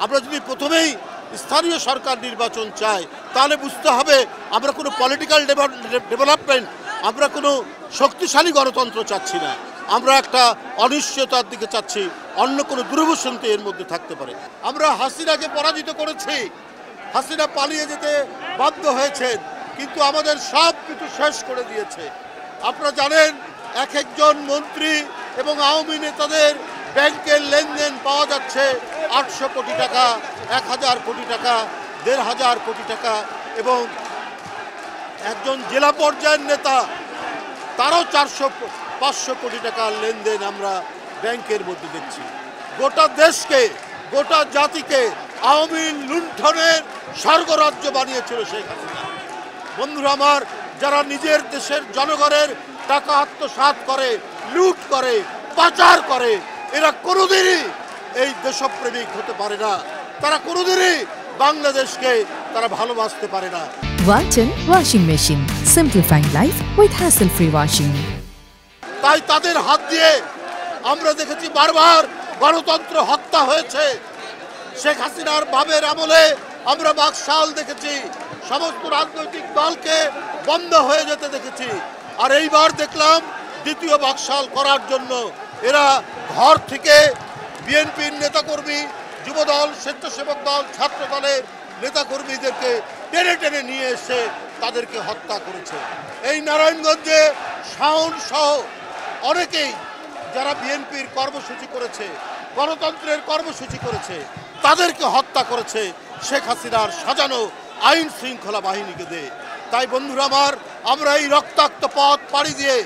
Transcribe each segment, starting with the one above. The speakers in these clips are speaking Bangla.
আমরা যদি প্রথমেই স্থানীয় সরকার নির্বাচন চাই তাহলে বুঝতে হবে আমরা কোনো পলিটিক্যাল ডেভেলপমেন্ট, আমরা কোনো শক্তিশালী গণতন্ত্র চাচ্ছি না, আমরা একটা অনিশ্চয়তার দিকে চাচ্ছি, অন্য কোনো দুর্বসন্তি এর মধ্যে থাকতে পারে। আমরা হাসিনাকে পরাজিত করেছি, হাসিনা পালিয়ে যেতে বাধ্য হয়েছেন, কিন্তু আমাদের সব কিছু শেষ করে দিয়েছে। আপনারা জানেন এক একজন মন্ত্রী এবং আওয়ামী নেতাদের ব্যাংকের লেনদেন পাওয়া যাচ্ছে 800 কোটি টাকা, 1000 কোটি টাকা, 1500 কোটি টাকা, এবং একজন জেলা পর্যায়ের নেতা তারও 400-500 কোটি টাকার লেনদেন আমরা ব্যাংকের মধ্যে দেখছি। গোটা দেশকে, গোটা জাতিকে আওয়ামী লুণ্ঠনের স্বর্গরাজ্য বানিয়েছিল শেখ হাসিনা। বন্ধুরা আমার, যারা নিজের দেশের জনগণের টাকা আত্মসাৎ করে, লুট করে, পাচার করে, এরা কোনোদিনই এই দেশপ্রেমিক হতে পারে না, তারা কোনোদিনই বাংলাদেশকে তারা ভালোবাসতে পারে না। Walton Washing Machine, simplifying life with hassle-free washing. তাই তাদের হাত দিয়ে আমরা দেখেছি বারবার গণতন্ত্র হত্যা হয়েছে। শেখ হাসিনার বাবের আমলে আমরা বাকশাল দেখেছি, সমস্ত রাজনৈতিক দলকে বন্ধ হয়ে যেতে দেখেছি। আর এইবার দেখলাম দ্বিতীয় বাকশাল করার জন্য এরা ঘর থেকে বিএনপির নেতাকর্মী, যুবদল, স্বেচ্ছাসেবক দল, ছাত্র দলের নেতাকর্মীদেরকে টেনে টেনে নিয়ে এসে তাদেরকে হত্যা করেছে। এই নারায়ণগঞ্জে শাওন সহ অনেকেই যারা বিএনপির কর্মসূচি করেছে, গণতন্ত্রের কর্মসূচি করেছে, তাদেরকে হত্যা করেছে শেখ হাসিনার সাজানো আইন শৃঙ্খলা বাহিনীকে দিয়ে। তাই বন্ধুরা আমার, আমরা এই রক্তাক্ত পথ পাড়ি দিয়ে,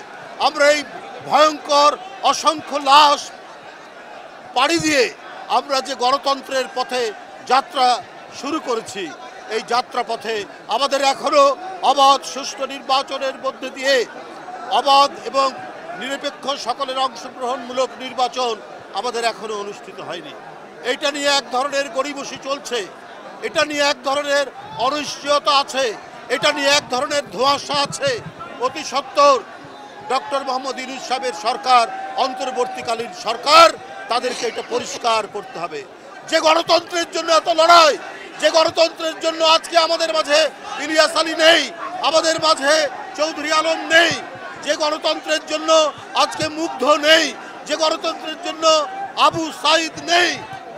আমরা এই ভয়ঙ্কর অসংখ্য লাশ পাড়ি দিয়ে আমরা যে গণতন্ত্রের পথে যাত্রা শুরু করেছি, এই যাত্রা পথে আমাদের এখনো অবাধ সুষ্ঠু নির্বাচনের মধ্যে দিয়ে অবাধ এবং নিরপেক্ষ সকলের অংশগ্রহণমূলক নির্বাচন আমাদের এখনো অনুষ্ঠিত হয়নি। এটা নিয়ে এক ধরনের গড়িমসি চলছে, এটা নিয়ে এক ধরনের অনিশ্চয়তা আছে, এটা নিয়ে এক ধরনের ধোঁয়াশা আছে। অতি সত্বর ডক্টর মোহাম্মদ ইউনূস সাহেবের সরকার, অন্তর্বর্তীকালীন সরকার, তাদেরকে এটা পরিষ্কার করতে হবে। যে গণতন্ত্রের জন্য এত লড়াই, যে গণতন্ত্রের জন্য আজকে আমাদের মাঝে ইলিয়াস আলী নেই, আমাদের মাঝে চৌধুরী আলম নেই, যে গণতন্ত্রের জন্য আজকে মুগ্ধ নেই, যে গণতন্ত্রের জন্য আবু সাইদ নেই,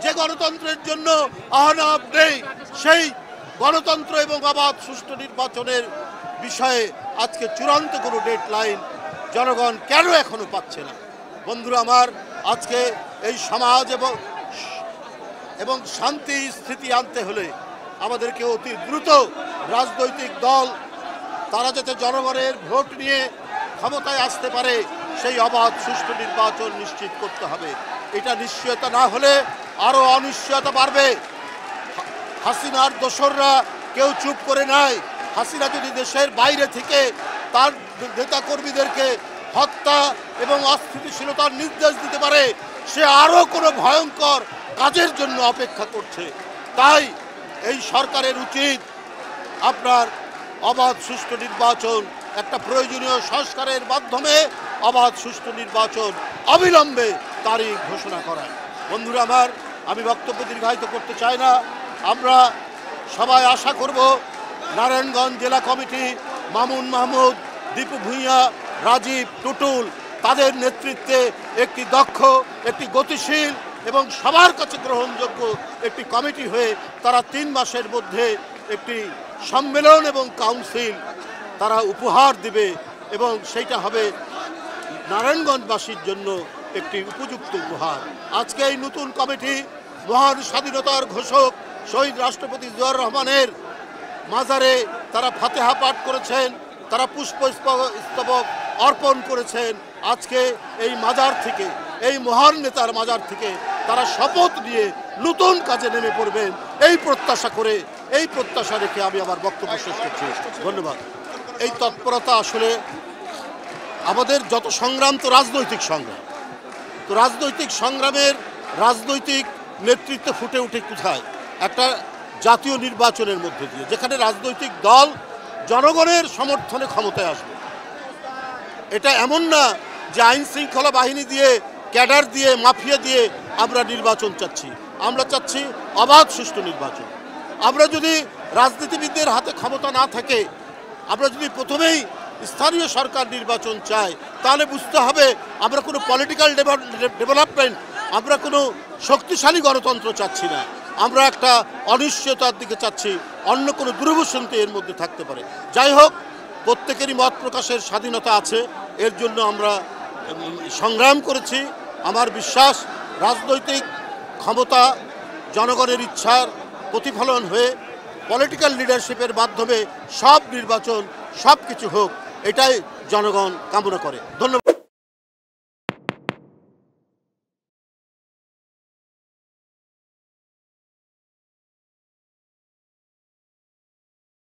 যে গণতন্ত্রের জন্য আহনাব নেই, সেই গণতন্ত্র এবং অবাধ সুষ্ঠু নির্বাচনের বিষয়ে আজকে চূড়ান্ত কোনো ডেডলাইন জনগণ কেন এখনো পাচ্ছে না? বন্ধুরা আমার, আজকে এই সমাজ এবং শান্তি স্থিতি আনতে হলে আমাদেরকে অতি দ্রুত রাজনৈতিক দল তারা যাতে জনগণের ভোট নিয়ে ক্ষমতায় আসতে পারে, সেই অবাধ সুষ্ঠু নির্বাচন নিশ্চিত করতে হবে। এটা নিশ্চয়তা না হলে আরও অনিশ্চয়তা বাড়বে। হাসিনার দোসররা কেউ চুপ করে নাই। হাসিনা যদি দেশের বাইরে থেকে তার নেতাকর্মীদেরকে হত্যা এবং অস্থিতিশীলতার নির্দেশ দিতে পারে, সে আরও কোনো ভয়ঙ্কর কাজের জন্য অপেক্ষা করছে। তাই এই সরকারের উচিত আপনার অবাধ সুষ্ঠু নির্বাচন, একটা প্রয়োজনীয় সংস্কারের মাধ্যমে অবাধ সুষ্ঠু নির্বাচন অবিলম্বে তারিখ ঘোষণা করা। বন্ধুরা আমার, আমি বক্তব্য দীর্ঘায়িত করতে চাই না। আমরা সবাই আশা করব নারায়ণগঞ্জ জেলা কমিটি, মামুন মাহমুদ, দীপু ভূঁইয়া, রাজীব, টুটুল, তাদের নেতৃত্বে একটি দক্ষ, একটি গতিশীল এবং সবার কাছে গ্রহণযোগ্য একটি কমিটি হয়ে তারা 3 মাসের মধ্যে একটি সম্মেলন এবং কাউন্সিল তারা উপহার দিবে, এবং সেইটা হবে নারায়ণগঞ্জবাসীর জন্য একটি উপযুক্ত উপহার। আজকে এই নতুন কমিটি মহান স্বাধীনতার ঘোষক শহীদ রাষ্ট্রপতি জিয়াউর রহমানের মাজারে তারা ফাতেহা পাঠ করেছেন, তারা পুষ্পস্তবক অর্পণ করেছেন। আজকে এই মাজার থেকে, এই মহান নেতার মাজার থেকে তারা শপথ নিয়ে নতুন কাজে নেমে পড়বেন, এই প্রত্যাশা করে, এই প্রত্যাশা রেখে আমি আমার বক্তব্য শেষ করছি। ধন্যবাদ। এই তৎপরতা আসলে আমাদের যত সংগ্রাম তো রাজনৈতিক সংগ্রাম, তো রাজনৈতিক সংগ্রামের রাজনৈতিক নেতৃত্ব ফুটে ওঠে কোথায়? একটা জাতীয় নির্বাচনের মধ্যে দিয়ে, যেখানে রাজনৈতিক দল জনগণের সমর্থনে ক্ষমতায় আসবে। এটা এমন না যে আইন শৃঙ্খলা বাহিনী দিয়ে, ক্যাডার দিয়ে, মাফিয়া দিয়ে আমরা নির্বাচন চাচ্ছি। আমরা চাচ্ছি অবাধ সুষ্ঠু নির্বাচন। আমরা যদি রাজনীতিবিদদের হাতে ক্ষমতা না থাকে, আমরা যদি প্রথমেই স্থানীয় সরকার নির্বাচন চাই, তাহলে বুঝতে হবে আমরা কোনো পলিটিক্যাল ডেভেলপমেন্ট, আমরা কোনো শক্তিশালী গণতন্ত্র চাচ্ছি না, আমরা একটা অনিশ্চয়তার দিকে চাচ্ছি, অন্য কোনো দুর্বসন্তি এর মধ্যে থাকতে পারে। যাই হোক, প্রত্যেকেরই মত প্রকাশের স্বাধীনতা আছে, এর জন্য আমরা সংগ্রাম করেছি। আমার বিশ্বাস রাজনৈতিক ক্ষমতা জনগণের ইচ্ছার প্রতিফলন হয়ে পলিটিক্যাল লিডারশিপের মাধ্যমে সব নির্বাচন সব কিছু হোক, এটাই জনগণ কামনা করে। ধন্যবাদ।